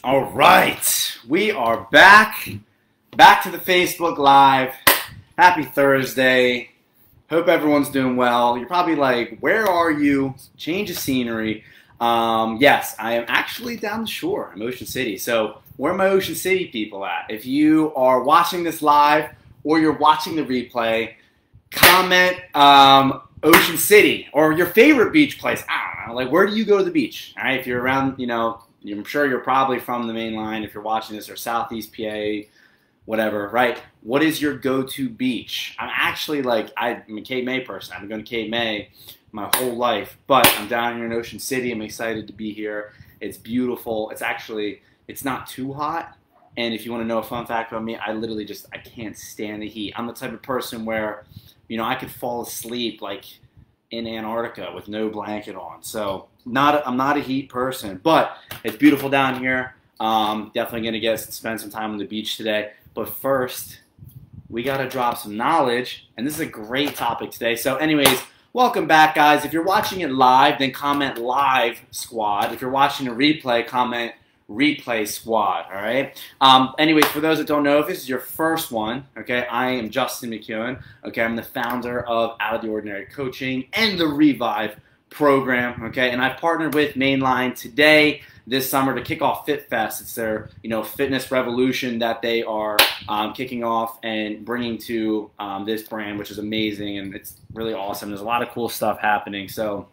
All right, we are back to the Facebook Live. Happy Thursday. Hope everyone's doing well. You're probably like, where are you? Change of scenery. Yes, I am actually down the shore in Ocean City. So where are my Ocean City people at? If you are watching this live or you're watching the replay, comment Ocean City or your favorite beach place. I don't know, like where do you go to the beach? All right, if you're around, I'm sure you're probably from the main line if you're watching this, or Southeast PA, whatever, right? What is your go-to beach? I'm actually I'm a Cape May person. I've been going to Cape May my whole life, but I'm down here in Ocean City. I'm excited to be here. It's beautiful. It's not too hot. And if you want to know a fun fact about me, I can't stand the heat. I'm the type of person where, I could fall asleep like in Antarctica with no blanket on. So I'm not a heat person, but it's beautiful down here. Definitely going to spend some time on the beach today. But first, we got to drop some knowledge, and this is a great topic today. So anyways, welcome back, guys. If you're watching it live, then comment live squad. If you're watching a replay, comment replay squad, all right? Anyways, for those that don't know, if this is your first one, okay, I am Justin McEwen, okay? I'm the founder of Out of the Ordinary Coaching and the Revive program, okay? And I've partnered with Mainline today, this summer, to kick off FitFest. It's their, fitness revolution that they are kicking off and bringing to this brand, which is amazing, and it's really awesome. There's a lot of cool stuff happening. So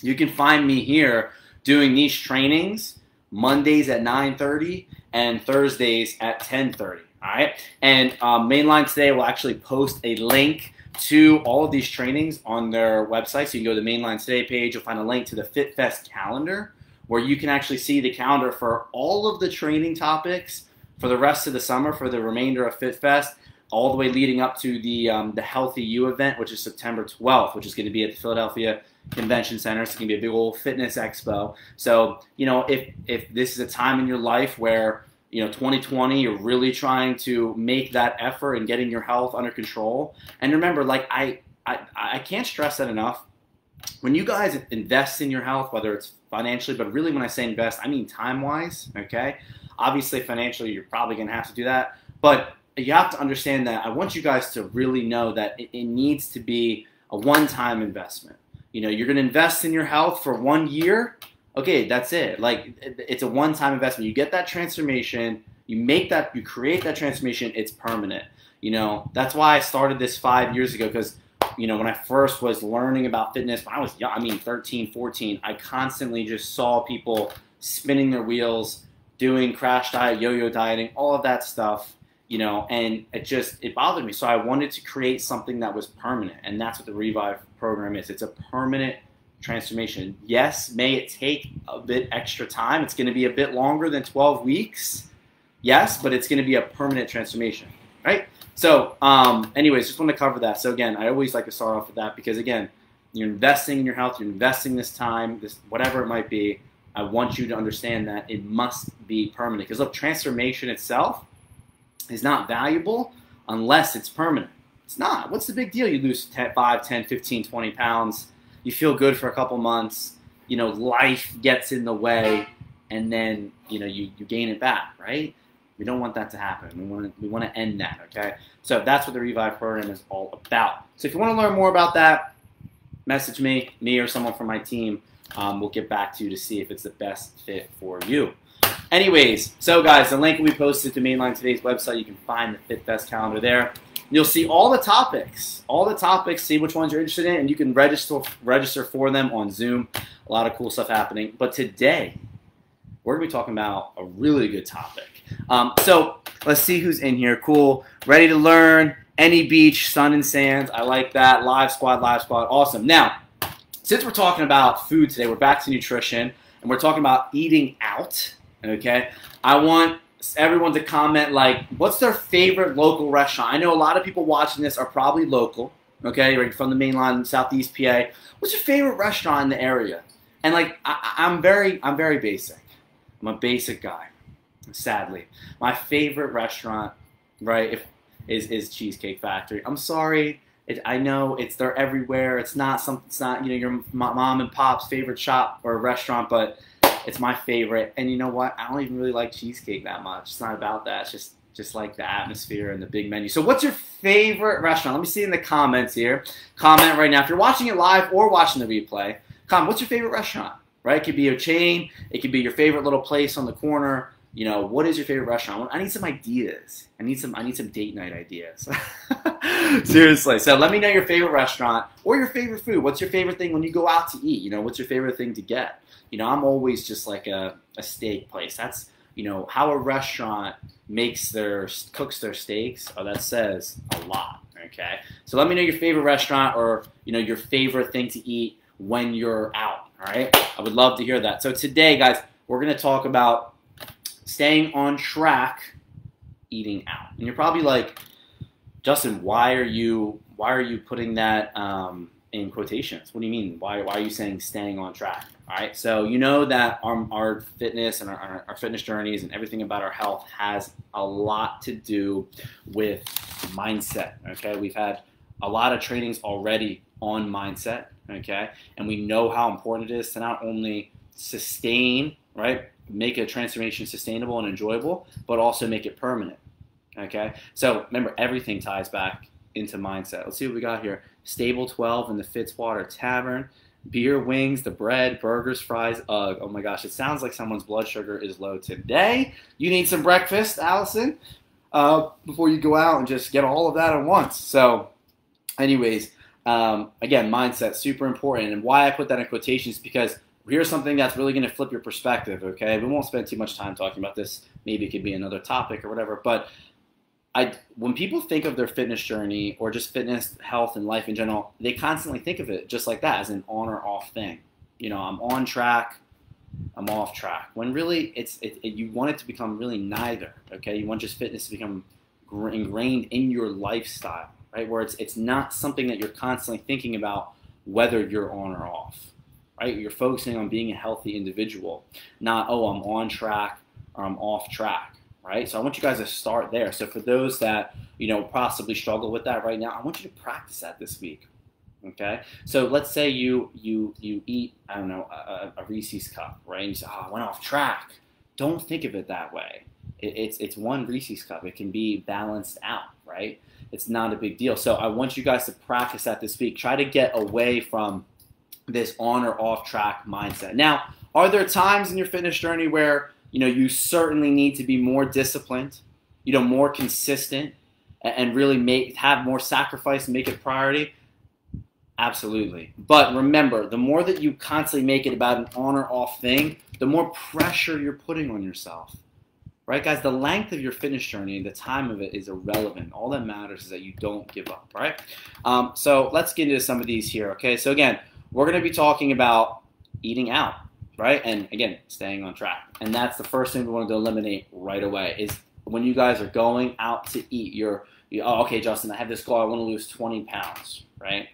you can find me here doing these trainings Mondays at 9:30 and Thursdays at 10:30. All right, and Mainline today will actually post a link to all of these trainings on their website. So you can go to the Mainline Today page. You'll find a link to the FitFest calendar, where you can actually see the calendar for all of the training topics for the rest of the summer, for the remainder of FitFest, all the way leading up to the Healthy You event, which is September 12th, which is going to be at the Philadelphia Convention Center. It's going to be a big old fitness expo. So, if this is a time in your life where, 2020, you're really trying to make that effort in getting your health under control. And remember, I can't stress that enough. When you guys invest in your health, whether it's financially, but really when I say invest, I mean time-wise, okay? Obviously, financially, you're probably going to have to do that. But you have to understand that I want you guys to really know that it needs to be a one-time investment. You're going to invest in your health for 1 year. Okay, that's it. It's a one-time investment. You get that transformation. You create that transformation. It's permanent. That's why I started this 5 years ago, because when I first was learning about fitness, when I was young, 13, 14, I constantly just saw people spinning their wheels, doing crash diet, yo-yo dieting, all of that stuff, and it bothered me. So I wanted to create something that was permanent, and that's what the Revive program is. It's a permanent transformation. Yes, may it take a bit extra time. It's going to be a bit longer than 12 weeks. Yes, but it's going to be a permanent transformation, right? So anyways, just want to cover that. So again, I always like to start off with that because, again, you're investing in your health, you're investing this time, whatever it might be. I want you to understand that it must be permanent. Because look, transformation itself is not valuable unless it's permanent. It's not. What's the big deal? You lose 5, 10, 15, 20 pounds. You feel good for a couple months. Life gets in the way, and then, you gain it back, right? We don't want that to happen. We want to end that, okay? So that's what the Revive program is all about. So if you want to learn more about that, message me or someone from my team. We'll get back to you to see if it's the best fit for you. Anyways, so guys, the link will be posted to Mainline Today's website. You can find the FitFest calendar there. You'll see all the topics, see which ones you're interested in, and you can register for them on Zoom. A lot of cool stuff happening. But today, we're going to be talking about a really good topic. So let's see who's in here. Cool. Ready to learn. Any beach, sun and sands. I like that. Live squad. Awesome. Now, since we're talking about food today, we're back to nutrition, and we're talking about eating out, okay? I want everyone to comment, what's their favorite local restaurant? I know a lot of people watching this are probably local, okay? You're from the main line, Southeast PA. What's your favorite restaurant in the area? And, I'm very basic. I'm a basic guy. Sadly, my favorite restaurant, right, is Cheesecake Factory. I'm sorry, I know they're everywhere. It's not your mom and pop's favorite shop or restaurant, but It's my favorite. And you know what? I don't even really like cheesecake that much. It's not about that. It's just like the atmosphere and the big menu. So what's your favorite restaurant? Let me see in the comments here. Comment right now. If you're watching it live or watching the replay, comment, what's your favorite restaurant? Right? It could be a chain. It could be your favorite little place on the corner. You know, what is your favorite restaurant? I need some ideas. I need some date night ideas. Seriously. So let me know your favorite restaurant or your favorite food. What's your favorite thing when you go out to eat? You know, what's your favorite thing to get? You know, I'm always just like a steak place. That's, you know, how a restaurant cooks their steaks. Oh, that says a lot. Okay. So let me know your favorite restaurant or, you know, your favorite thing to eat when you're out. All right. I would love to hear that. So today, guys, we're going to talk about staying on track, eating out. And you're probably like, Justin, why are you putting that in quotations? What do you mean? Why are you saying staying on track? All right. So you know that our fitness and our fitness journeys and everything about our health has a lot to do with mindset. Okay. We've had a lot of trainings already on mindset. Okay. And we know how important it is to not only sustain, right, make a transformation sustainable and enjoyable, but also make it permanent. Okay, so remember, everything ties back into mindset. Let's see what we got here. Stable 12 in the Fitzwater Tavern. Beer, wings, the bread, burgers, fries. Ugh, oh my gosh, it sounds like someone's blood sugar is low today. You need some breakfast, Allison, before you go out and just get all of that at once. So anyways, again, mindset, super important. And why I put that in quotations is because here's something that's really going to flip your perspective, okay? We won't spend too much time talking about this. Maybe it could be another topic or whatever. But when people think of their fitness journey or just fitness, health, and life in general, they constantly think of it just like that, as an on or off thing. You know, I'm on track, I'm off track. When really, you want it to become really neither, okay? You want just fitness to become ingrained in your lifestyle, right? Where it's not something that you're constantly thinking about whether you're on or off. Right? You're focusing on being a healthy individual, not, oh, I'm on track or I'm off track, right? So I want you guys to start there. So for those that, you know, possibly struggle with that right now, I want you to practice that this week, okay? So let's say you eat, I don't know, a Reese's cup, right? And you say, oh, I went off track. Don't think of it that way. It's one Reese's cup. It can be balanced out, right? It's not a big deal. So I want you guys to practice that this week. Try to get away from this on or off track mindset. Now, are there times in your fitness journey where, you know, you certainly need to be more disciplined, you know, more consistent, and really have more sacrifice and make it priority? Absolutely. But remember, the more that you constantly make it about an on or off thing, the more pressure you're putting on yourself. Right, guys? The length of your fitness journey, the time of it is irrelevant. All that matters is that you don't give up, right? So let's get into some of these here, okay? So again, we're going to be talking about eating out, right? And again, staying on track. And that's the first thing we want to eliminate right away is when you guys are going out to eat, oh, okay, Justin, I have this goal. I want to lose 20 pounds, right?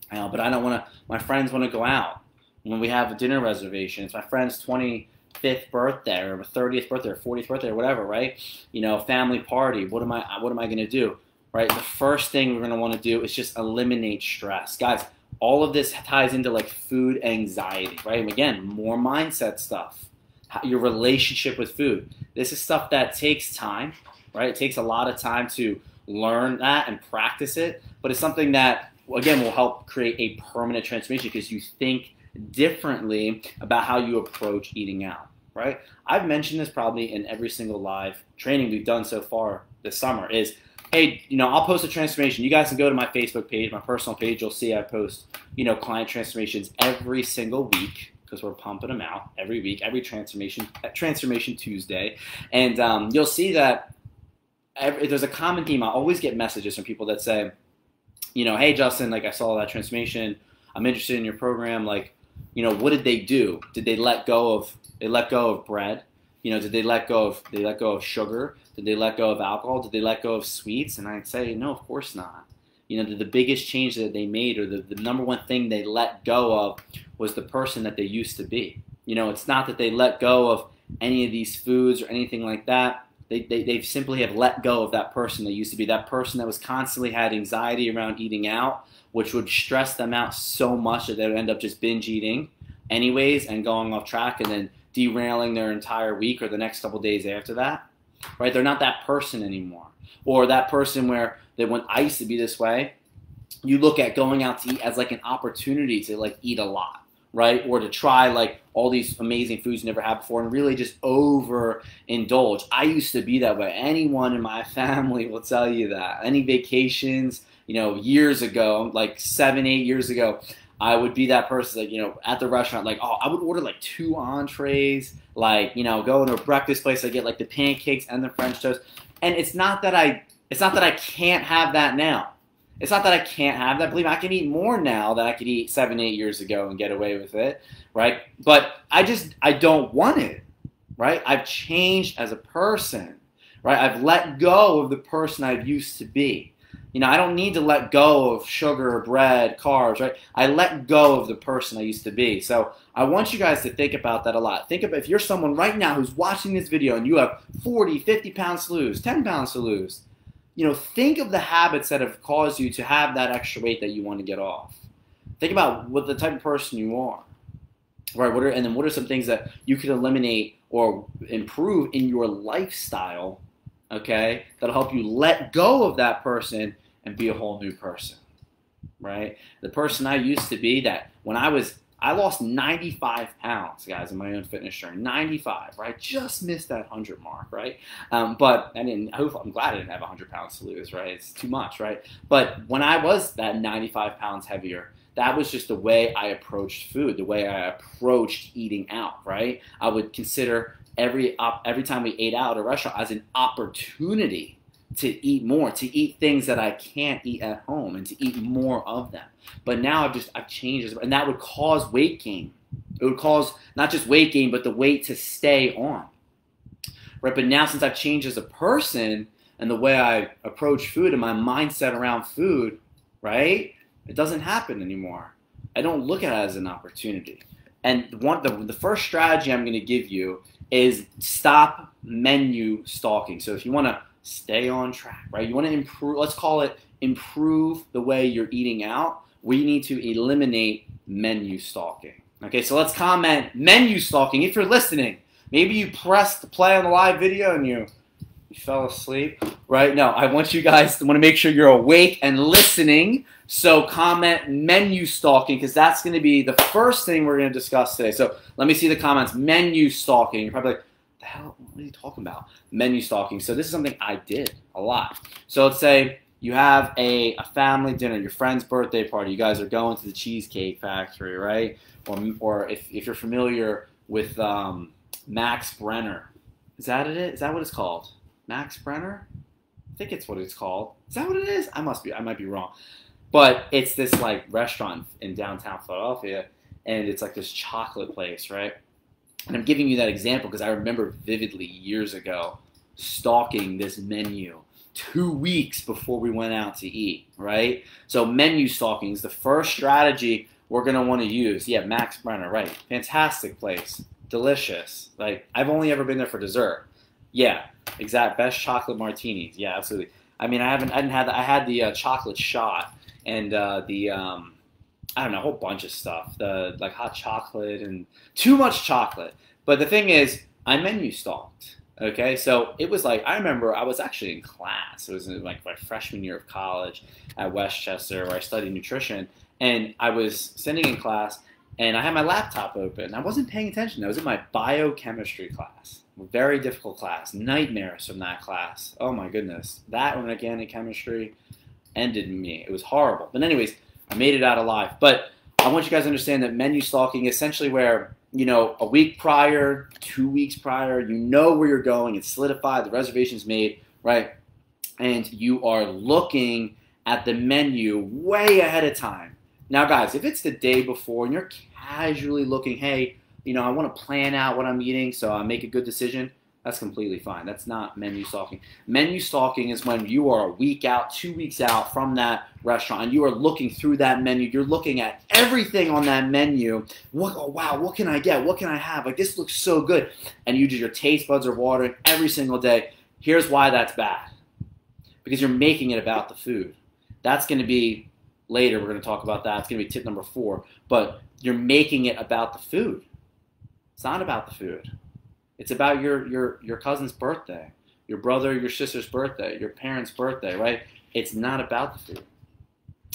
But I don't want to, my friends want to go out. When we have a dinner reservation, it's my friend's 25th birthday or 30th birthday or 40th birthday or whatever, right? You know, family party. What am I going to do, right? The first thing we're going to want to do is just eliminate stress. Guys, all of this ties into like food anxiety, right? And again, more mindset stuff, your relationship with food. This is stuff that takes time, right? It takes a lot of time to learn that and practice it, but it's something that, again, will help create a permanent transformation because you think differently about how you approach eating out, right? I've mentioned this probably in every single live training we've done so far this summer is, hey, you know, I'll post a transformation. You guys can go to my Facebook page, my personal page. You'll see I post, you know, client transformations every single week because we're pumping them out every week, every transformation Tuesday. And you'll see that there's a common theme. I always get messages from people that say, you know, hey, Justin, like I saw that transformation. I'm interested in your program. Like, you know, what did they do? Did they let go of bread? You know, did they let go of sugar? Did they let go of alcohol? Did they let go of sweets? And I'd say, no, of course not. You know, the biggest change that they made or the number one thing they let go of was the person that they used to be. You know, it's not that they let go of any of these foods or anything like that. They simply have let go of that person they used to be, that person that was constantly had anxiety around eating out, which would stress them out so much that they would end up just binge eating anyways and going off track and then derailing their entire week or the next couple days after that, right? They're not that person anymore. Or that person where they went, I used to be this way. You look at going out to eat as like an opportunity to like eat a lot, right? Or to try like all these amazing foods you never had before and really just overindulge. I used to be that way. Anyone in my family will tell you that. Any vacations, years ago, like 7, 8 years ago, I would be that person that, at the restaurant, like, I would order like 2 entrees, like, go into a breakfast place, I get like the pancakes and the French toast. And it's not that I can't have that now. It's not that I can't have that. Believe me, I can eat more now than I could eat 7, 8 years ago and get away with it, right? But I don't want it, right? I've changed as a person, right? I've let go of the person I used to be. I don't need to let go of sugar, bread, carbs, right? I let go of the person I used to be. So I want you guys to think about that a lot. Think about if you're someone right now who's watching this video and you have 40, 50 pounds to lose, 10 pounds to lose, think of the habits that have caused you to have that extra weight that you want to get off. Think about what the type of person you are, right? And then what are some things that you could eliminate or improve in your lifestyle, okay, that'll help you let go of that person and be a whole new person, right? The person I used to be, that when I lost 95 pounds, guys, in my own fitness journey. 95, right? Just missed that 100 mark, right? But I'm glad I didn't have 100 pounds to lose, right? It's too much, right? But when I was that 95 pounds heavier, that was just the way I approached food, the way I approached eating out, right? I would consider every time we ate out at a restaurant as an opportunity to eat more, to eat things that I can't eat at home, and to eat more of them. But now I've changed, and that would cause weight gain. It would cause not just weight gain, but the weight to stay on, right? But now, since I've changed as a person and the way I approach food and my mindset around food, right, it doesn't happen anymore. I don't look at it as an opportunity. And the first strategy I'm going to give you is stop menu stalking. So if you want to stay on track, right? You want to improve, let's call it improve the way you're eating out. We need to eliminate menu stalking. Okay, so let's comment menu stalking. If you're listening, maybe you pressed play on the live video and you fell asleep, right? No, I want you guys to want to make sure you're awake and listening. So comment menu stalking, because that's going to be the first thing we're going to discuss today. So let me see the comments. Menu stalking. You're probably like, the hell, what are you talking about? Menu stalking. So this is something I did a lot. So let's say you have a family dinner, your friend's birthday party. You guys are going to the Cheesecake Factory, right? Or if you're familiar with Max Brenner. Is that it? Is that what it's called? Max Brenner? I think it's what it's called. Is that what it is? I might be wrong. But it's this like restaurant in downtown Philadelphia, and it's like this chocolate place, right? And I'm giving you that example because I remember vividly years ago stalking this menu 2 weeks before we went out to eat, right? So menu stalking is the first strategy we're going to want to use. Yeah, Max Brenner, right? Fantastic place. Delicious. Like, I've only ever been there for dessert. Yeah, exact. Best chocolate martinis. Yeah, absolutely. I mean, I didn't have that. I had the chocolate shot and I don't know, a whole bunch of stuff. The like hot chocolate and too much chocolate. But the thing is, I menu stalked. Okay, so it was like, I remember I was actually in class. It was in like my freshman year of college at Westchester where I studied nutrition. And I was sitting in class and I had my laptop open. I wasn't paying attention. I was in my biochemistry class. Very difficult class. Nightmares from that class. Oh my goodness. That and organic chemistry ended me. It was horrible. But anyways, I made it out alive. But I want you guys to understand that menu stalking is essentially where, you know, a week prior, 2 weeks prior, you know where you're going. It's solidified. The reservation's made, right? And you are looking at the menu way ahead of time. Now, guys, if it's the day before and you're casually looking, hey, you know, I want to plan out what I'm eating so I make a good decision, that's completely fine. That's not menu stalking. Menu stalking is when you are a week out, 2 weeks out from that restaurant, and you are looking through that menu. You're looking at everything on that menu. Oh, wow, what can I get? What can I have? Like, this looks so good. And your taste buds are watering every single day. Here's why that's bad. Because you're making it about the food. That's going to be later. We're going to talk about that. It's going to be tip number 4. But you're making it about the food. It's not about the food. It's about your cousin's birthday, your brother, your sister's birthday, your parents' birthday, right? It's not about the food.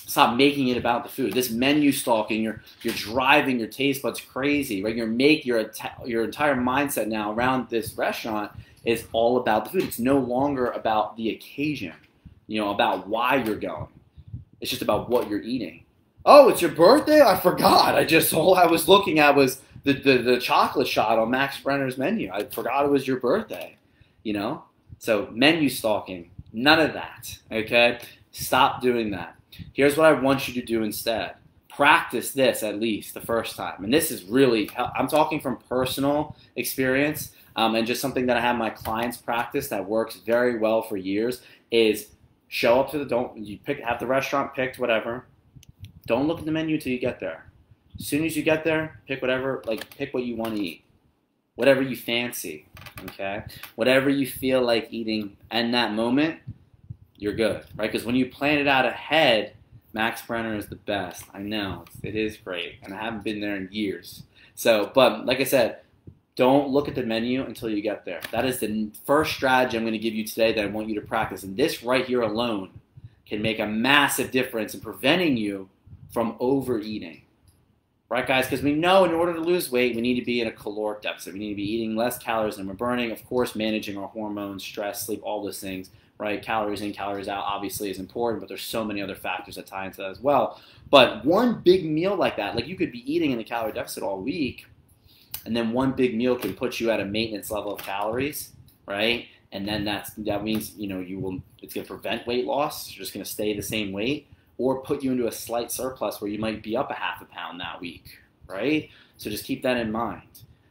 Stop making it about the food. This menu stalking, you're driving your taste buds crazy, right? Your entire mindset now around this restaurant is all about the food. It's no longer about the occasion, about why you're going. It's just about what you're eating. Oh, it's your birthday? I forgot. All I was looking at was the chocolate shot on Max Brenner's menu. I forgot it was your birthday, So menu stalking, none of that, okay? Stop doing that. Here's what I want you to do instead. Practice this at least the first time. And this is really, I'm talking from personal experience and just something that I have my clients practice that works very well for years is show up to have the restaurant picked, whatever. Don't look at the menu until you get there. As soon as you get there, pick what you want to eat. Whatever you fancy, okay? Whatever you feel like eating in that moment, you're good, right? Because when you plan it out ahead, Max Brenner is the best. I know, it is great, and I haven't been there in years. So, but like I said, don't look at the menu until you get there. That is the first strategy I'm going to give you today that I want you to practice. And this right here alone can make a massive difference in preventing you from overeating. Right, guys? Because we know in order to lose weight, we need to be in a caloric deficit. We need to be eating less calories than we're burning. Of course, managing our hormones, stress, sleep, all those things. Right? Calories in, calories out obviously is important, but there's so many other factors that tie into that as well. But one big meal like that, like you could be eating in a calorie deficit all week, and then one big meal can put you at a maintenance level of calories, right? And then that means it's going to prevent weight loss. You're just going to stay the same weight, or put you into a slight surplus where you might be up a half a pound that week, right? So just keep that in mind.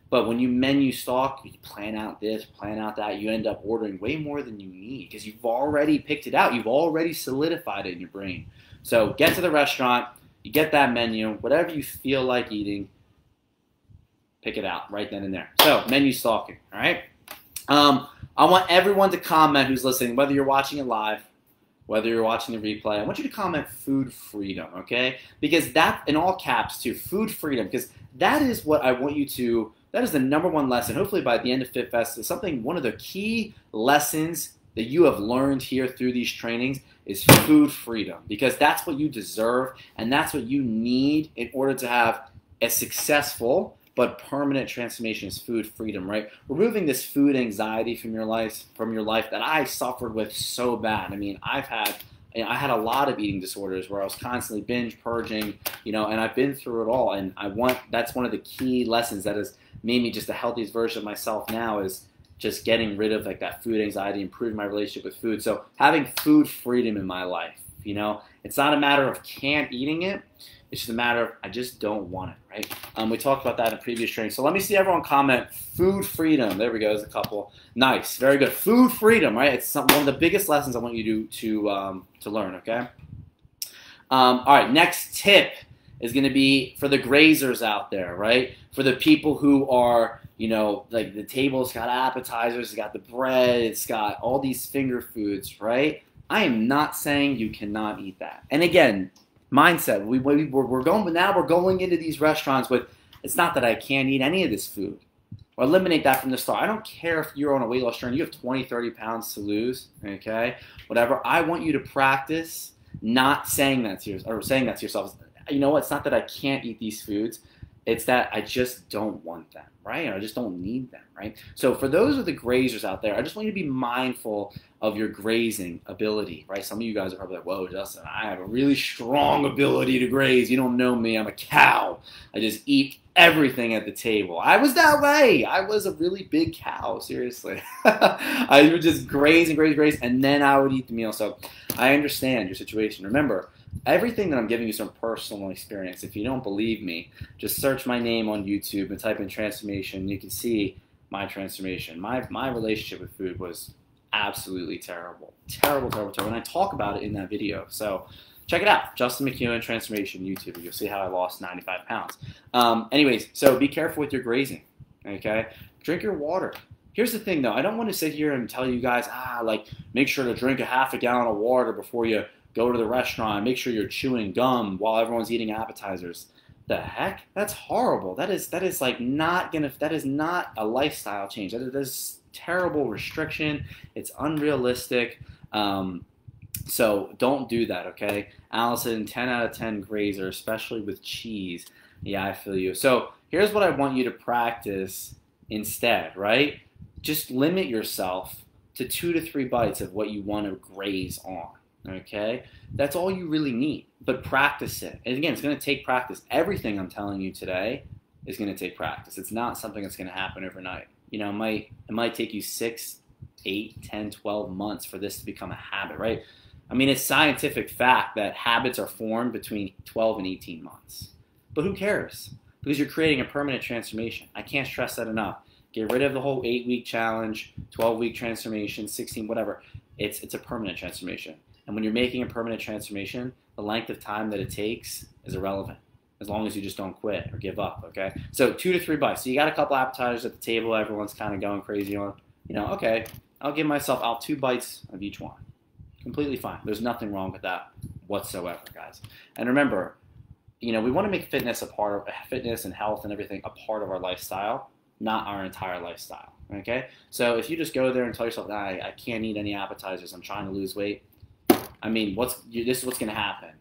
But when you menu stalk, you plan out this, plan out that, you end up ordering way more than you need because you've already picked it out. You've already solidified it in your brain. So get to the restaurant, you get that menu, whatever you feel like eating, pick it out right then and there. So menu stalking, all right? I want everyone to comment who's listening, whether you're watching it live, whether you're watching the replay. I want you to comment food freedom, okay? Because that, in all caps too, food freedom, because that is what I want you to, that is the number one lesson. Hopefully by the end of FitFest, one of the key lessons that you have learned here through these trainings is food freedom, because that's what you deserve and that's what you need in order to have a successful but permanent transformation is food freedom, right? Removing this food anxiety from your life that I suffered with so bad. I mean, I had a lot of eating disorders where I was constantly binge purging, and I've been through it all. And that's one of the key lessons that has made me just the healthiest version of myself now is just getting rid of like that food anxiety, improving my relationship with food. So having food freedom in my life, it's not a matter of can't eating it. It's just a matter of I just don't want it, right? We talked about that in previous training. So let me see everyone comment food freedom. There we go. There's a couple. Nice. Very good. Food freedom, right? It's one of the biggest lessons I want you to learn, okay? All right. Next tip is going to be for the grazers out there, right? For the people who are, like the table's got appetizers, it's got the bread, it's got all these finger foods, right? I am not saying you cannot eat that. And again, mindset. We're going into these restaurants with, it's not that I can't eat any of this food. Or eliminate that from the start. I don't care if you're on a weight loss journey, you have 20, 30 pounds to lose, okay? Whatever. I want you to practice not saying that to yourself. You know what? It's not that I can't eat these foods. It's that I just don't want them, right? Or I just don't need them, right? So for those of the grazers out there, I just want you to be mindful of your grazing ability, right? Some of you guys are probably like, whoa, Justin, I have a really strong ability to graze. You don't know me. I'm a cow. I just eat everything at the table. I was that way. I was a really big cow, seriously. I would just graze, and then I would eat the meal. So I understand your situation. Remember, everything that I'm giving you is from personal experience. If you don't believe me, just search my name on YouTube and type in transformation. You can see my transformation. My relationship with food was absolutely terrible. Terrible. And I talk about it in that video. So check it out. Justin McEwen Transformation YouTube. You'll see how I lost 95 pounds. Anyways, so be careful with your grazing. Okay? Drink your water. Here's the thing, though. I don't want to sit here and tell you guys, make sure to drink a half a gallon of water before you go to the restaurant. Make sure you're chewing gum while everyone's eating appetizers. The heck? That's horrible. That is like not gonna. That is not a lifestyle change. That is terrible restriction. It's unrealistic. So don't do that, okay? Allison, 10 out of 10 grazer, especially with cheese. Yeah, I feel you. So here's what I want you to practice instead, right? Just limit yourself to 2 to 3 bites of what you want to graze on, okay? That's all you really need, but practice it. And again, it's going to take practice. Everything I'm telling you today is going to take practice. It's not something that's going to happen overnight. You know, it might take you 6, 8, 10, 12 months for this to become a habit, right? I mean, it's scientific fact that habits are formed between 12 and 18 months. But who cares? Because you're creating a permanent transformation. I can't stress that enough. Get rid of the whole 8-week challenge, 12-week transformation, 16, whatever. It's a permanent transformation. And when you're making a permanent transformation, the length of time that it takes is irrelevant, as long as you just don't quit or give up, okay? So 2 to 3 bites. So you got a couple appetizers at the table everyone's kind of going crazy on. You know, okay, I'll give myself out 2 bites of each one. Completely fine. There's nothing wrong with that whatsoever, guys. And remember, you know, we want to make fitness and health and everything a part of our lifestyle, not our entire lifestyle, okay? So if you just go there and tell yourself, I can't eat any appetizers, I'm trying to lose weight, I mean, this is what's going to happen.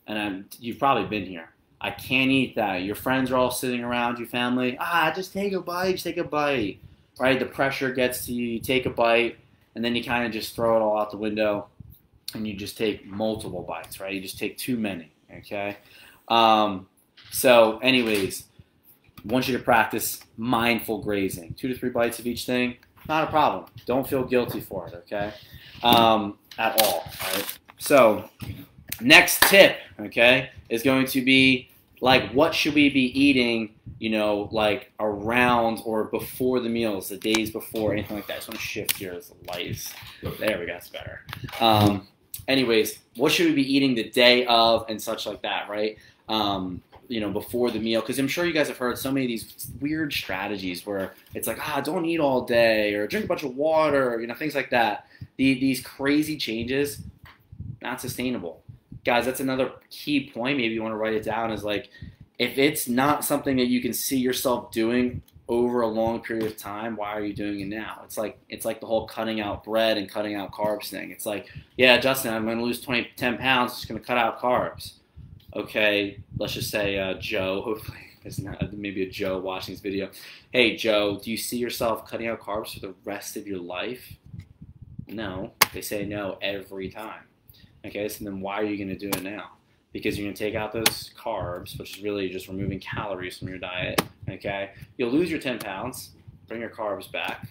And you've probably been here. I can't eat that. Your friends are all sitting around, your family, just take a bite, right? The pressure gets to you, you take a bite, and then you kind of just throw it all out the window. And you just take multiple bites, right? You just take too many, okay? So anyways, I want you to practice mindful grazing. 2 to 3 bites of each thing, not a problem. Don't feel guilty for it, okay? At all, right? So next tip, okay, is going to be like, what should we be eating, you know, like around or before the meals, the days before, anything like that. I just want to shift here as the light is, there we go, that's better. Anyways, what should we be eating the day of and such like that, right? You know, before the meal, because I'm sure you guys have heard so many of these weird strategies where it's like, don't eat all day or drink a bunch of water, you know, things like that. These crazy changes, not sustainable. Guys, that's another key point. Maybe you want to write it down, is like, if it's not something that you can see yourself doing over a long period of time, why are you doing it now? It's like the whole cutting out bread and cutting out carbs thing. It's like, yeah, Justin, I'm going to lose 10 pounds, just going to cut out carbs. Okay, let's just say Joe, hopefully there's not maybe a Joe watching this video. Hey, Joe, do you see yourself cutting out carbs for the rest of your life? No. They say no every time. Okay, so then why are you going to do it now? Because you're going to take out those carbs, which is really just removing calories from your diet, okay? You'll lose your 10 pounds, bring your carbs back.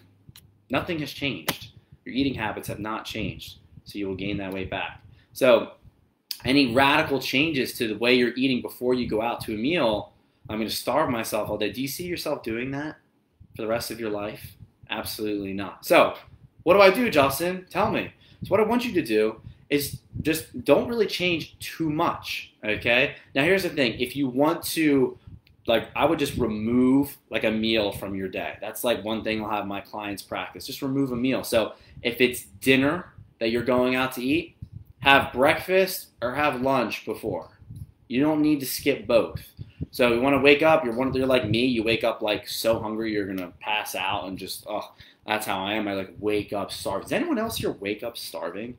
Nothing has changed. Your eating habits have not changed, so you will gain that weight back. So any radical changes to the way you're eating before you go out to a meal, I'm going to starve myself all day. Do you see yourself doing that for the rest of your life? Absolutely not. So what do I do, Justin? Tell me. So what I want you to do is just don't really change too much, okay? Now here's the thing. If you want to, like, I would just remove like a meal from your day. That's like one thing I'll have my clients practice. Just remove a meal. So if it's dinner that you're going out to eat, have breakfast or have lunch before. You don't need to skip both. So you want to wake up, you're like me, you wake up like so hungry you're gonna pass out and just, that's how I am. I like wake up starving. Does anyone else here wake up starving?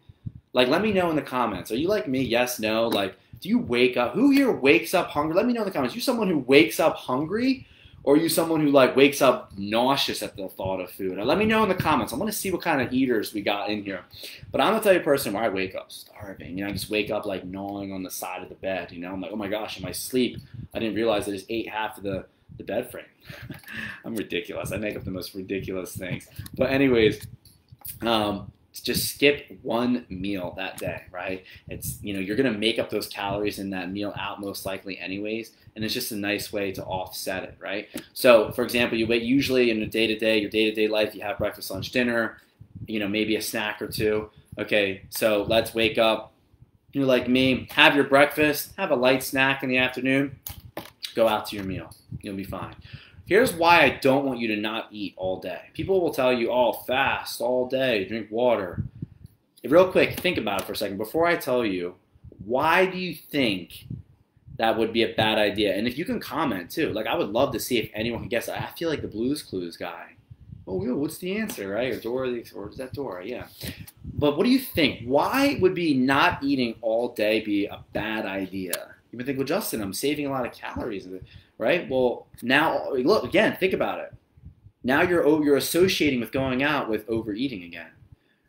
Like, let me know in the comments. Are you like me? Yes, no? Like, do you wake up? Who here wakes up hungry? Let me know in the comments. You someone who wakes up hungry, or are you someone who like wakes up nauseous at the thought of food? Now, let me know in the comments. I want to see what kind of eaters we got in here. But I'm the type of person where I wake up starving. You know, I just wake up like gnawing on the side of the bed. You know, I'm like, oh my gosh, in my sleep, I didn't realize I just ate half of the bed frame. I'm ridiculous. I make up the most ridiculous things. But anyways, just skip one meal that day, right? It's, you know, you're going to make up those calories in that meal out most likely anyways, and it's just a nice way to offset it, right? So, for example, you wait usually in your day-to-day life, you have breakfast, lunch, dinner, you know, maybe a snack or two. Okay, so let's wake up. You're like me, have your breakfast, have a light snack in the afternoon, go out to your meal. You'll be fine. Here's why I don't want you to not eat all day. People will tell you, oh, fast all day, drink water. Real quick, think about it for a second. Before I tell you, why do you think that would be a bad idea. And if you can comment too, like I would love to see if anyone can guess. I feel like the Blue's Clues guy. Oh, yeah, what's the answer, right? Or Dora, or is that Dora? Yeah. But what do you think? Why would be not eating all day be a bad idea? You would think, well, Justin, I'm saving a lot of calories, right? Well, now look again. Think about it. Now you're associating with going out with overeating again,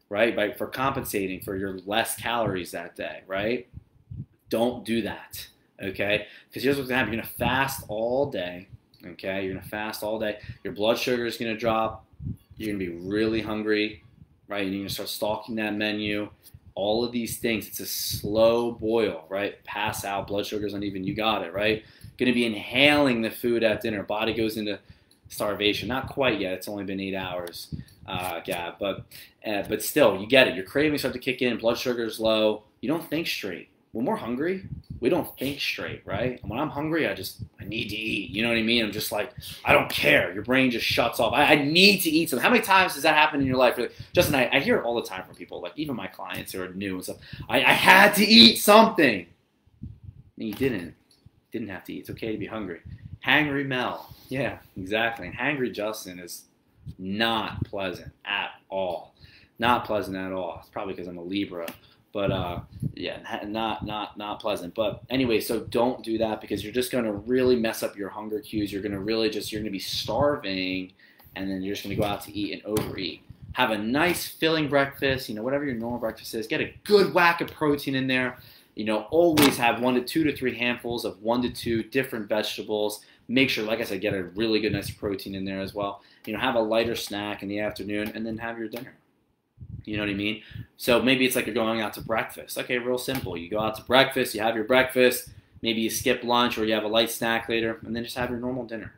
right? For compensating for your less calories that day, right? Don't do that, okay? Because here's what's gonna happen: you're gonna fast all day, okay? You're gonna fast all day. Your blood sugar is gonna drop. You're gonna be really hungry, right? And you're gonna start stalking that menu. All of these things, it's a slow boil, right? Pass out, blood sugar's uneven, you got it, right? Gonna be inhaling the food at dinner. Body goes into starvation. Not quite yet. It's only been 8 hours, Gab. But still, you get it. Your cravings start to kick in. Blood sugar's low. You don't think straight. When we're hungry, we don't think straight, right? And when I'm hungry, I need to eat. You know what I mean? I'm just like, I don't care. Your brain just shuts off. I need to eat something. How many times does that happen in your life? Like, Justin, I hear it all the time from people, like even my clients who are new and stuff. I had to eat something. And you didn't. Didn't have to eat. It's okay to be hungry. Hangry Mel. Yeah, exactly. And hangry Justin is not pleasant at all. Not pleasant at all. It's probably because I'm a Libra. But yeah, not pleasant. But anyway, so don't do that because you're just going to really mess up your hunger cues. You're going to be starving, and then you're just going to go out to eat and overeat. Have a nice filling breakfast, whatever your normal breakfast is. Get a good whack of protein in there. Always have 2 to 3 handfuls of 1 to 2 different vegetables. Make sure, like I said, get a really good nice protein in there as well. Have a lighter snack in the afternoon, and then have your dinner. You know what I mean? So maybe it's like you're going out to breakfast. Okay, real simple. You go out to breakfast, you have your breakfast, maybe you skip lunch or you have a light snack later, and then just have your normal dinner.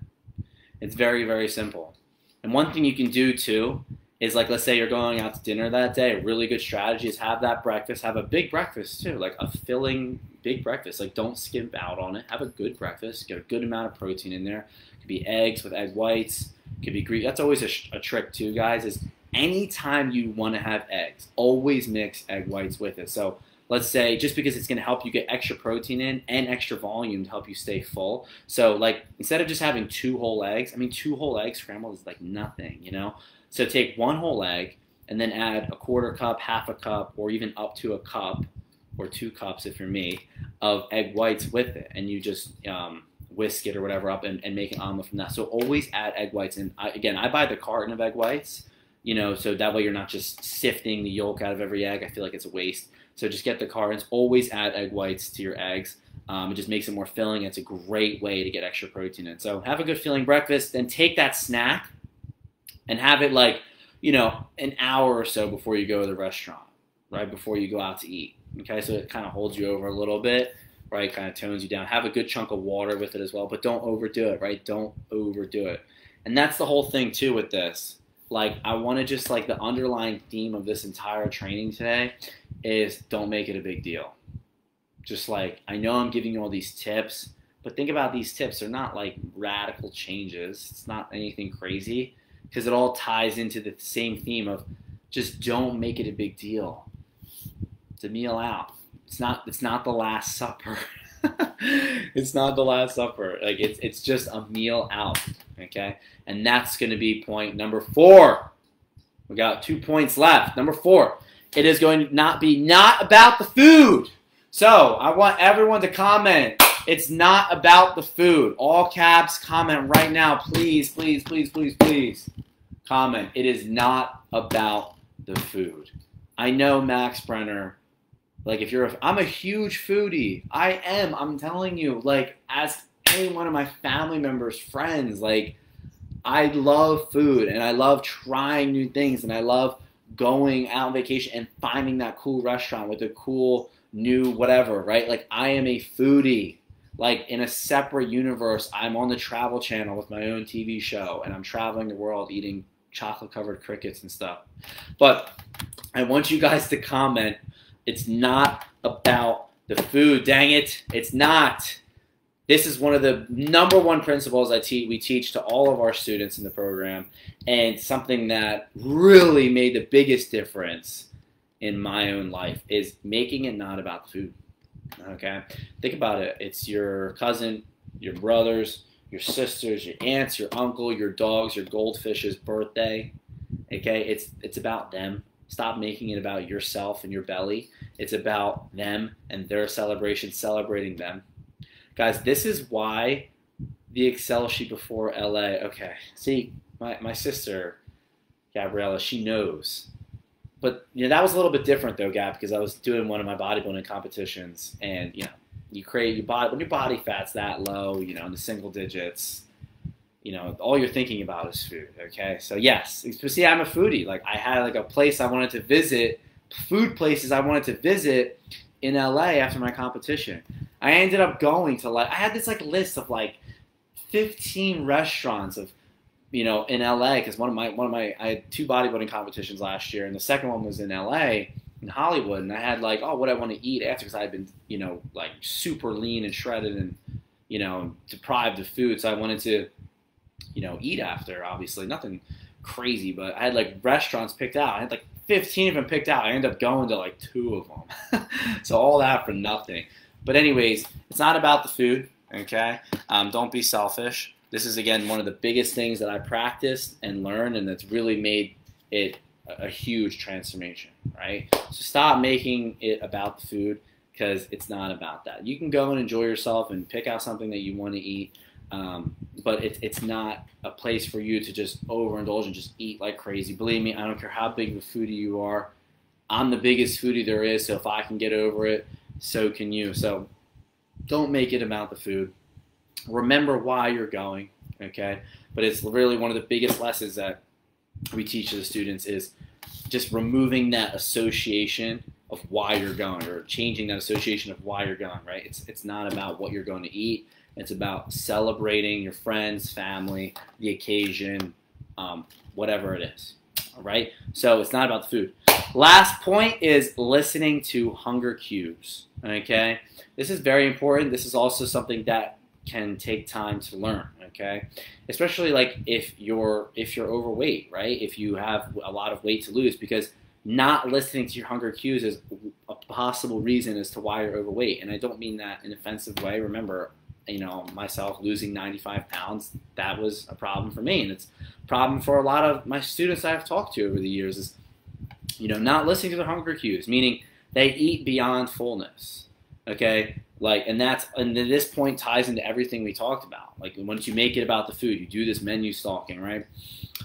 It's very, very simple. And one thing you can do too is, like, let's say you're going out to dinner that day, a really good strategy is have that breakfast, have a big breakfast too, like a filling big breakfast. Like, don't skimp out on it. Have a good breakfast, get a good amount of protein in there. It could be eggs with egg whites, it could be Greek. That's always a trick too, guys, is anytime you want to have eggs, always mix egg whites with it. So let's say, just because it's going to help you get extra protein in and extra volume to help you stay full. So like, instead of just having 2 whole eggs, 2 whole eggs scrambled is like nothing, So take 1 whole egg and then add a 1/4 cup, 1/2 cup, or even up to a cup or 2 cups if you're me, of egg whites with it. And you just whisk it or whatever up and make an omelet from that. So always add egg whites. And I buy the carton of egg whites, so that way you're not just sifting the yolk out of every egg. I feel like it's a waste. So just get the cartons. Always add egg whites to your eggs. It just makes it more filling. It's a great way to get extra protein in. So have a good filling breakfast. Then take that snack and have it like, an hour or so before you go to the restaurant, right? Before you go out to eat. Okay, so it kind of holds you over a little bit, right? Kind of tones you down. Have a good chunk of water with it as well, but don't overdo it, right? Don't overdo it. And that's the whole thing too with this. Like, I want to just, like, the underlying theme of this entire training today is don't make it a big deal. Just like, I know I'm giving you all these tips, but think about these tips. They're not like radical changes. It's not anything crazy, because it all ties into the same theme of just don't make it a big deal. It's a meal out. It's not the Last Supper. It's not the Last Supper. Like, it's just a meal out. Okay? And that's going to be point number 4. We got 2 points left. Number 4. It is going to not about the food. So I want everyone to comment. It's not about the food. All caps, comment right now. Please, please, please, please, please. Comment. It is not about the food. I know, Max Brenner. Like, I'm a huge foodie. I am. I'm telling you. Like, as any one of my family members, friends, like, I love food and I love trying new things and I love going out on vacation and finding that cool restaurant with a cool new whatever, right? Like, I am a foodie. Like, in a separate universe, I'm on the Travel Channel with my own TV show and I'm traveling the world eating chocolate-covered crickets and stuff. But I want you guys to comment. It's not about the food. Dang it. It's not. This is one of the number 1 principles we teach to all of our students in the program, and something that really made the biggest difference in my own life is making it not about food. Okay, think about it. It's your cousin, your brothers, your sisters, your aunts, your uncle, your dogs, your goldfish's birthday. Okay, it's about them. Stop making it about yourself and your belly. It's about them and their celebration, celebrating them. Guys, this is why the Excel sheet before LA. Okay, see, my sister, Gabriella, she knows. But that was a little bit different though, Gab, because I was doing one of my bodybuilding competitions, and you create your body when your body fat's that low, in the single digits. All you're thinking about is food. Okay, so yes, see, I'm a foodie. Like I had like a place I wanted to visit, food places I wanted to visit in LA after my competition. I ended up going to I had this like list of like 15 restaurants of in LA, because one of my I had 2 bodybuilding competitions last year, and the second one was in LA in Hollywood, and I had like, oh, what I want to eat after, because I had been like super lean and shredded and deprived of food, so I wanted to eat after. Obviously nothing crazy, but I had like restaurants picked out. I had like 15 of them picked out. I ended up going to like 2 of them. So all that for nothing. But anyways, it's not about the food. Okay, don't be selfish. This is, again, one of the biggest things that I practiced and learned, and that's really made it a huge transformation, right? So stop making it about the food, because it's not about that. You can go and enjoy yourself and pick out something that you want to eat, but it's not a place for you to just overindulge and just eat like crazy. Believe me, I don't care how big of a foodie you are. I'm the biggest foodie there is, so if I can get over it, so can you. So don't make it about the food. Remember why you're going, okay? But it's really one of the biggest lessons that we teach to the students is just removing that association of why you're going, or changing that association of why you're going, right? It's not about what you're going to eat. It's about celebrating your friends, family, the occasion, whatever it is, all right? So it's not about the food. Last point is listening to hunger cues, okay? This is very important. This is also something that can take time to learn, okay? Especially like if you're overweight, right? If you have a lot of weight to lose, because not listening to your hunger cues is a possible reason as to why you're overweight. And I don't mean that in an offensive way. Remember, myself losing 95 pounds, that was a problem for me. And it's a problem for a lot of my students I've talked to over the years is, not listening to their hunger cues, meaning they eat beyond fullness, okay? And this point ties into everything we talked about. Like once you make it about the food, you do this menu stalking, right?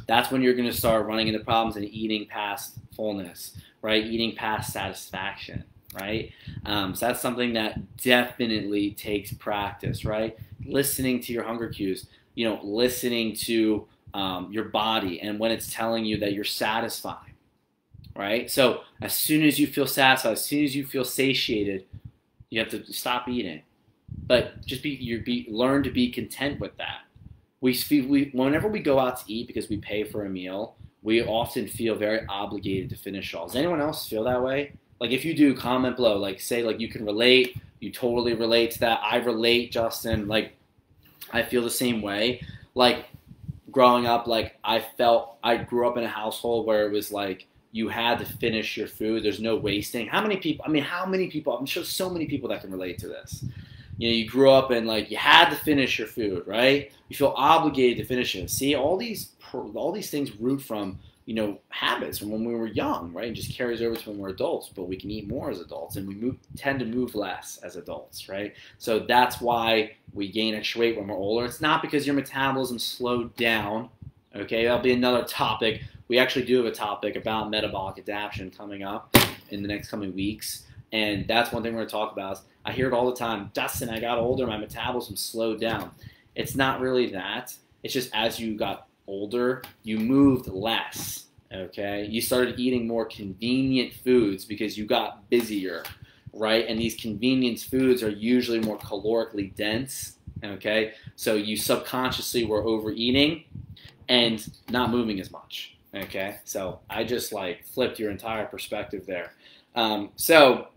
That's when you're going to start running into problems and eating past fullness, right? Eating past satisfaction, right? So that's something that definitely takes practice, right? Listening to your hunger cues, listening to your body and when it's telling you that you're satisfied, right? So as soon as you feel satisfied, as soon as you feel satiated, you have to stop eating, but just learn to be content with that. Whenever we go out to eat because we pay for a meal, we often feel very obligated to finish all. Does anyone else feel that way? Like if you do, comment below. Like say like you can relate, you totally relate to that. I relate, Justin. Like I feel the same way. Like growing up, like I grew up in a household where it was like, you had to finish your food. There's no wasting. How many people? I'm sure so many people that can relate to this. You grew up and like you had to finish your food, right? You feel obligated to finish it. See, all these things root from habits from when we were young, right? And just carries over to when we're adults. But we can eat more as adults, and we tend to move less as adults, right? So that's why we gain extra weight when we're older. It's not because your metabolism slowed down. Okay, that'll be another topic. We actually do have a topic about metabolic adaptation coming up in the next coming weeks. And that's one thing we're going to talk about. I hear it all the time. Dustin, I got older, my metabolism slowed down. It's not really that. It's just as you got older, you moved less. Okay? You started eating more convenient foods because you got busier, right? And these convenience foods are usually more calorically dense. Okay? So you subconsciously were overeating and not moving as much. Okay, so I just like flipped your entire perspective there. So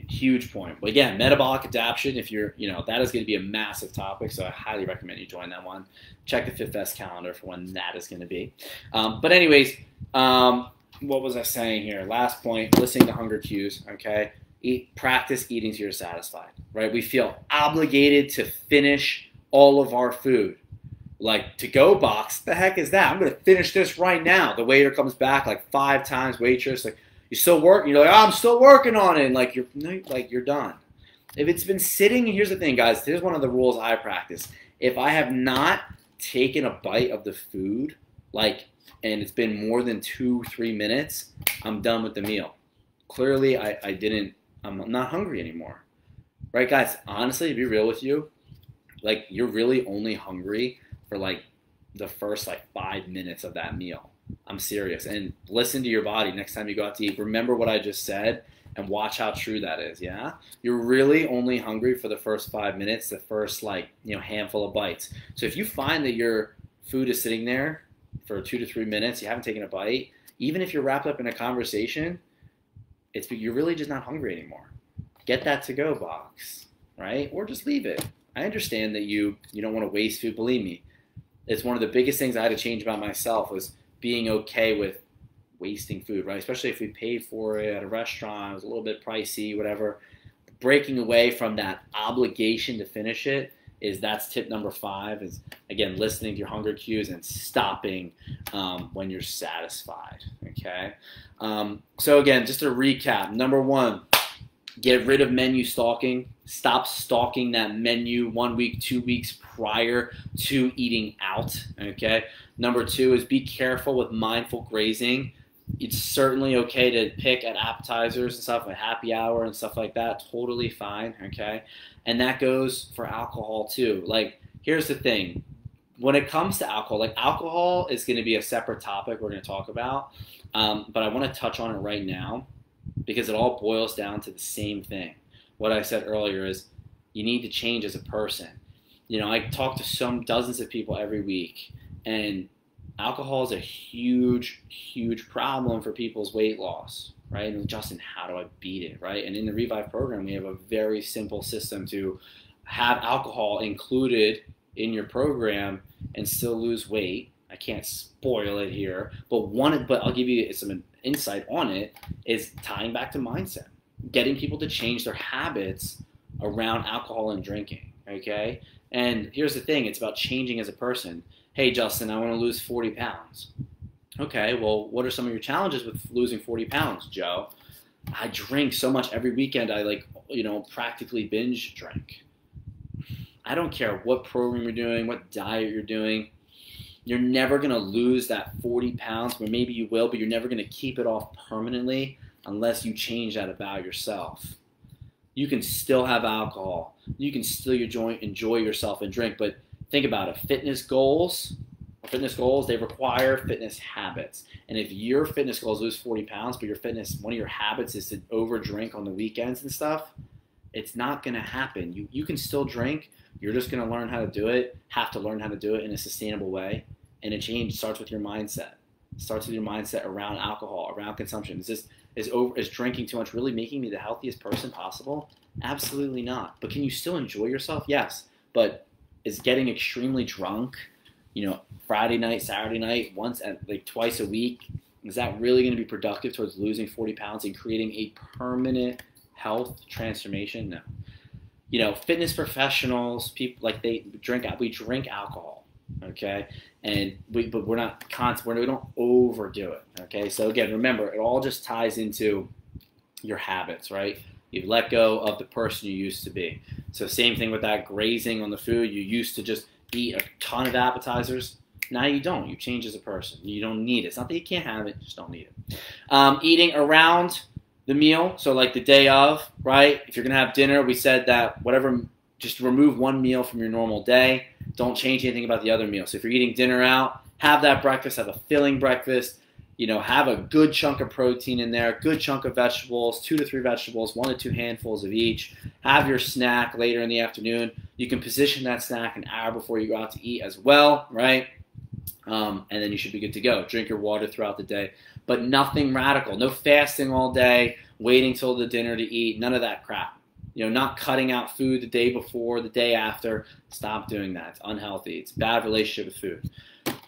huge point. But again, metabolic adaptation, if you're, that is going to be a massive topic. So I highly recommend you join that one. Check the FitFest calendar for when that is going to be. But anyways, what was I saying here? Last point, listening to hunger cues. Okay, practice eating till you're satisfied, right? We feel obligated to finish all of our food. Like to-go box, the heck is that? I'm going to finish this right now. The waiter comes back like 5 times, waitress, like, you still working? You're like, oh, I'm still working on it. And like you're done. If it's been sitting, here's the thing, guys. Here's one of the rules I practice. If I have not taken a bite of the food, and it's been more than 2-3 minutes, I'm done with the meal. Clearly, I'm not hungry anymore. Right, guys? Honestly, to be real with you, like, you're really only hungry for like the first 5 minutes of that meal. I'm serious. And listen to your body next time you go out to eat. Remember what I just said and watch how true that is, yeah? You're really only hungry for the first 5 minutes, the first handful of bites. So if you find that your food is sitting there for 2 to 3 minutes, you haven't taken a bite, even if you're wrapped up in a conversation, you're really just not hungry anymore. Get that to-go box, right? Or just leave it. I understand that you don't want to waste food. Believe me, it's one of the biggest things I had to change about myself was being okay with wasting food, right? Especially if we paid for it at a restaurant, it was a little bit pricey, whatever. Breaking away from that obligation to finish it that's tip number 5 is, again, listening to your hunger cues and stopping when you're satisfied, okay? So again, just to recap, number 1, get rid of menu stalking. Stop stalking that menu 1 week, 2 weeks prior to eating out, okay? Number 2 is be careful with mindful grazing. It's certainly okay to pick at appetizers and stuff, at happy hour and stuff like that. Totally fine, okay? And that goes for alcohol too. Here's the thing. When it comes to alcohol, alcohol is going to be a separate topic we're going to talk about, but I want to touch on it right now because it all boils down to the same thing. What I said earlier is you need to change as a person. I talk to dozens of people every week, and alcohol is a huge, huge problem for people's weight loss, right? And Justin, how do I beat it, right? And in the Revive program, we have a very simple system to have alcohol included in your program and still lose weight. I can't spoil it here, but I'll give you some insight on it, is tying back to mindset, getting people to change their habits around alcohol and drinking, okay? And here's the thing, it's about changing as a person. Hey, Justin, I want to lose 40 pounds. Okay, well, what are some of your challenges with losing 40 pounds, Joe? I drink so much every weekend. I practically binge drink. I don't care what program you're doing, what diet you're doing. You're never going to lose that 40 pounds, or maybe you will, but you're never going to keep it off permanently unless you change that about yourself. You can still have alcohol. You can still enjoy yourself and drink, but think about it. Fitness goals, they require fitness habits. And if your fitness goals lose 40 pounds, but one of your habits is to over drink on the weekends and stuff, it's not going to happen. You can still drink. You're just going to learn how to do it, have to learn how to do it in a sustainable way. And a change starts with your mindset. It starts with your mindset around alcohol, around consumption. Is drinking too much really making me the healthiest person possible? Absolutely not. But can you still enjoy yourself? Yes. But is getting extremely drunk, Friday night, Saturday night, twice a week, is that really going to be productive towards losing 40 pounds and creating a permanent health transformation? No. Fitness professionals, people we drink alcohol, okay? But we're not constant. We don't overdo it, okay? So again, remember, it all just ties into your habits, right? You've let go of the person you used to be. So same thing with that grazing on the food. You used to just eat a ton of appetizers. Now you don't. You change as a person. You don't need it. It's not that you can't have it. You just don't need it. Eating around the meal. So the day of, right? If you're going to have dinner, we said that just remove one meal from your normal day. Don't change anything about the other meal. So if you're eating dinner out, have that breakfast, have a filling breakfast. Have a good chunk of protein in there, good chunk of vegetables, 2 to 3 vegetables, 1 to 2 handfuls of each. Have your snack later in the afternoon. You can position that snack an hour before you go out to eat as well, right? And then you should be good to go. Drink your water throughout the day, but nothing radical. No fasting all day, waiting till the dinner to eat, none of that crap. Not cutting out food the day before, the day after. Stop doing that. It's unhealthy. It's a bad relationship with food.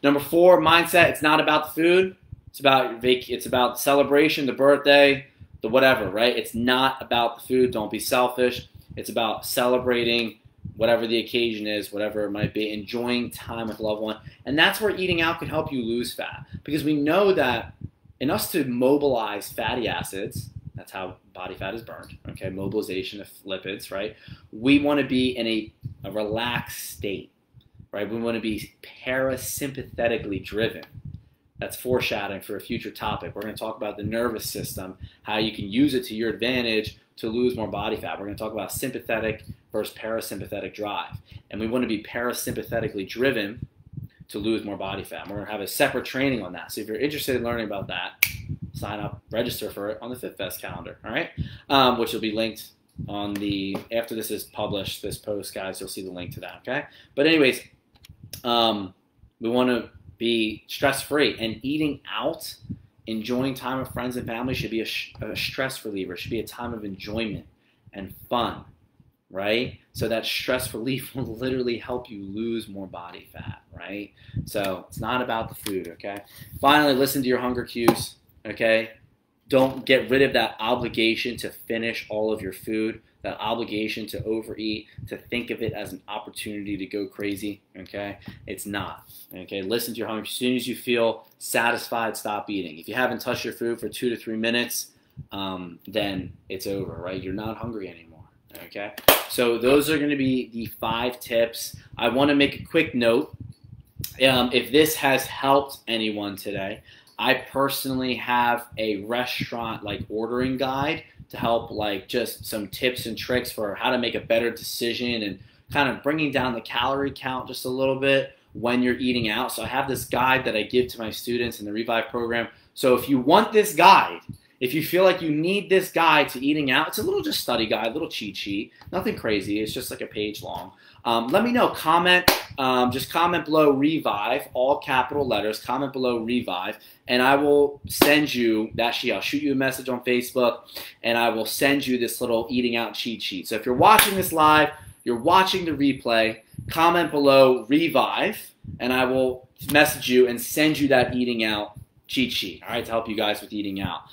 Number 4, mindset. It's not about the food. It's about celebration, the birthday, the whatever, right? It's not about the food. Don't be selfish. It's about celebrating whatever the occasion is, whatever it might be, enjoying time with a loved one. And that's where eating out can help you lose fat, because we know that in us to mobilize fatty acids, that's how body fat is burned, okay, mobilization of lipids, right? We want to be in a relaxed state, right? We want to be parasympathetically driven. That's foreshadowing for a future topic. We're going to talk about the nervous system, how you can use it to your advantage to lose more body fat. We're going to talk about sympathetic versus parasympathetic drive. And we want to be parasympathetically driven to lose more body fat. We're going to have a separate training on that. So if you're interested in learning about that, sign up, register for it on the FitFest calendar, all right? Which will be linked on the, after this is published, this post, guys, you'll see the link to that, okay? But anyways, we want to be stress-free, and eating out, enjoying time with friends and family should be a stress reliever. It should be a time of enjoyment and fun, right? So that stress relief will literally help you lose more body fat, right? So it's not about the food, okay? Finally, listen to your hunger cues, okay? Don't get rid of that obligation to finish all of your food, that obligation to overeat, to think of it as an opportunity to go crazy, okay? It's not, okay? Listen to your hunger. As soon as you feel satisfied, stop eating. If you haven't touched your food for 2 to 3 minutes, then it's over, right? You're not hungry anymore, okay? So those are going to be the 5 tips. I want to make a quick note. If this has helped anyone today, I personally have a restaurant like ordering guide to help, like just some tips and tricks for how to make a better decision and kind of bringing down the calorie count just a little bit when you're eating out. So I have this guide that I give to my students in the Revive program. So if you want this guide, if you feel like you need this guide to eating out, it's a little just study guide, a little cheat sheet, nothing crazy. It's just like a page long. Let me know. Comment. Just comment below Revive, all capital letters. Comment below Revive, and I will send you that sheet. I'll shoot you a message on Facebook, and I will send you this little eating out cheat sheet. So if you're watching this live, you're watching the replay, comment below Revive, and I will message you and send you that eating out cheat sheet, all right, to help you guys with eating out.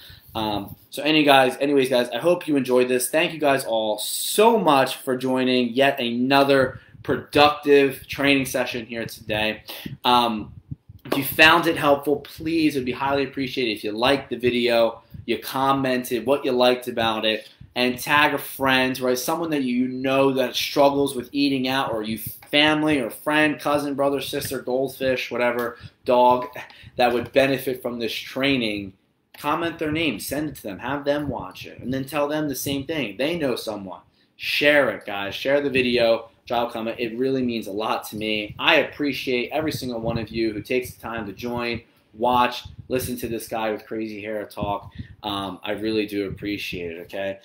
So anyways, guys, I hope you enjoyed this. Thank you guys all so much for joining yet another productive training session here today. If you found it helpful, please, it would be highly appreciated if you liked the video, you commented what you liked about it, and tag a friend, right? Someone that you know that struggles with eating out, or you family or friend, cousin, brother, sister, goldfish, whatever, dog, that would benefit from this training. Comment their name, send it to them, have them watch it, and then tell them the same thing. They know someone. Share it, guys. Share the video. Drop a comment. It really means a lot to me. I appreciate every single one of you who takes the time to join, watch, listen to this guy with crazy hair talk. I really do appreciate it, okay?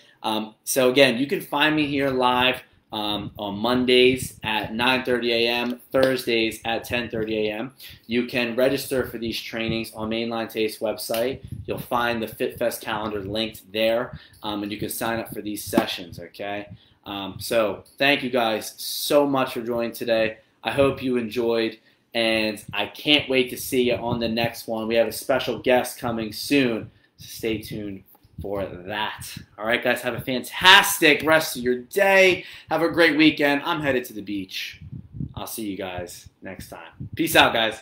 So again, you can find me here live on Mondays at 9:30 a.m., Thursdays at 10:30 a.m. You can register for these trainings on Mainline Taste website. You'll find the FitFest calendar linked there, and you can sign up for these sessions, okay? So thank you guys so much for joining today. I hope you enjoyed, and I can't wait to see you on the next one. We have a special guest coming soon, so stay tuned for that. All right, guys, have a fantastic rest of your day. Have a great weekend. I'm headed to the beach. I'll see you guys next time. Peace out, guys.